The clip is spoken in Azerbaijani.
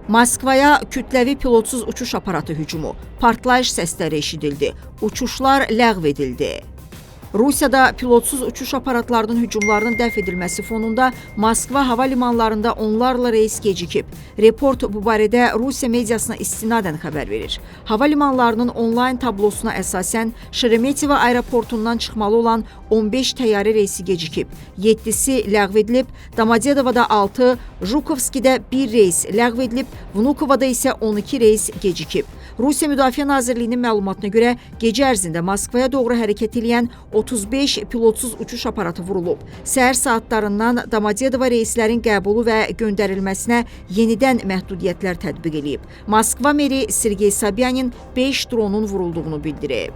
Moskvaya kütləvi pilotsuz uçuş aparatı hücumu, partlayış səsləri eşidildi, uçuşlar ləğv edildi. Rusiyada pilotsuz uçuş aparatlarının hücumlarının dəf edilməsi fonunda Moskva hava limanlarında onlarla reys gecikib. Report bu barədə Rusiya mediasına istinadən xəbər verir. Hava limanlarının onlayn tablosuna əsasən Şeremetyevo aeroportundan çıxmalı olan 15 təyyarə reysi gecikib. 7-si ləğv edilib, Domodedovoda 6, Jukhovskidə 1 reys ləğv edilib, Vnukovada isə 12 reys gecikib. Rusiya Müdafiə Nazirliyinin məlumatına görə gecə ərzində Moskvaya doğru hərəkət edən 35 pilotsuz uçuş aparatı vurulub. Səhər saatlarından Domodedovo reyslərin qəbulu və göndərilməsinə yenidən məhdudiyyətlər tətbiq edilib. Moskva meri Sergey Sobyanin 5 dronun vurulduğunu bildirib.